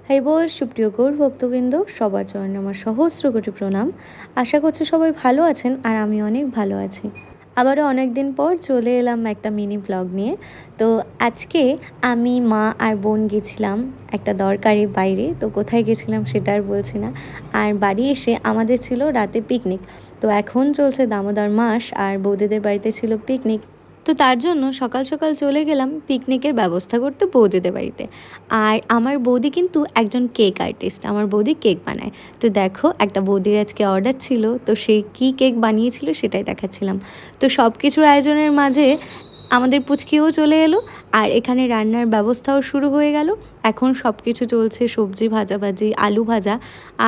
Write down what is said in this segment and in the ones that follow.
High বল সুপ্রিয় গৌর ভক্তবৃন্দ, সবার চরণে আমার সহস্র কোটি প্রণাম। আশা করছি সবাই ভালো আছেন আর আমি অনেক ভালো আছি। আবারও অনেক দিন পর চলে এলাম একটা মিনি ব্লগ নিয়ে। তো আজকে আমি, মা আর বোন গেছিলাম একটা দরকারি বাইরে। তো কোথায় গেছিলাম সেটা আর বলছি না। আর বাড়ি এসে আমাদের ছিল রাতে পিকনিক। তো এখন চলছে দামোদর মাস আর বৌদিদের বাড়িতে ছিল পিকনিক। তো তার জন্য সকাল সকাল চলে গেলাম পিকনিকের ব্যবস্থা করতে বৌদিদের বাড়িতে। আর আমার বৌদি কিন্তু একজন কেক আর্টিস্ট, আমার বৌদি কেক বানায়। তো দেখো, একটা বৌদির আজকে অর্ডার ছিল, তো সেই কী কেক বানিয়েছিল সেটাই দেখাচ্ছিলাম। তো সব কিছুর আয়োজনের মাঝে আমাদের পুচকিও চলে এলো আর এখানে রান্নার ব্যবস্থাও শুরু হয়ে গেল। এখন সব কিছু চলছে, সবজি ভাজাভাজি, আলু ভাজা।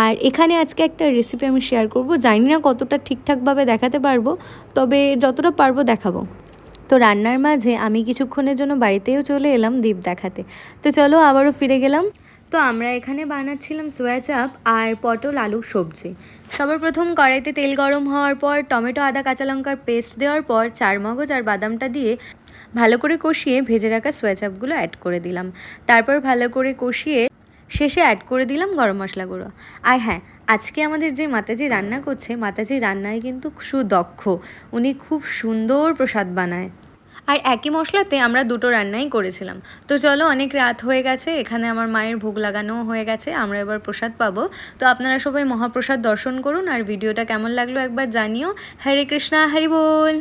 আর এখানে আজকে একটা রেসিপি আমি শেয়ার করব, জানি না কতটা ঠিকঠাকভাবে দেখাতে পারবো, তবে যতটা পারবো দেখাবো। তো রান্নার মাঝে আমি কিছুক্ষণের জন্য বাড়িতেও চলে এলাম দ্বীপ দেখাতে। তো চলো আবারও ফিরে গেলাম। তো আমরা এখানে বানাচ্ছিলাম সোয়া চাপ আর পটল আলুর সবজি। সবার প্রথম কড়াইতে তেল গরম হওয়ার পর টমেটো, আদা, কাঁচা লঙ্কার পেস্ট দেওয়ার পর চারমগজ আর বাদামটা দিয়ে ভালো করে কষিয়ে ভেজে রাখা সোয়া চাপগুলো অ্যাড করে দিলাম। তারপর ভালো করে কষিয়ে শেষে অ্যাড করে দিলাম গরম মশলা গুঁড়ো। আর হ্যাঁ, আজকে আমাদের যে মাতাজি রান্না করছে, মাতাজি রান্নায় কিন্তু সুদক্ষ। উনি খুব সুন্দর প্রসাদ বানায়। আর একই মশলাতে আমরা দুটো রান্নাই করেছিলাম। তো চলো, অনেক রাত হয়ে গেছে, এখানে আমার মায়ের ভোগ লাগানোও হয়ে গেছে, আমরা এবার প্রসাদ পাবো। তো আপনারা সবাই মহাপ্রসাদ দর্শন করুন আর ভিডিওটা কেমন লাগলো একবার জানিও। হরে কৃষ্ণা, হরি বল।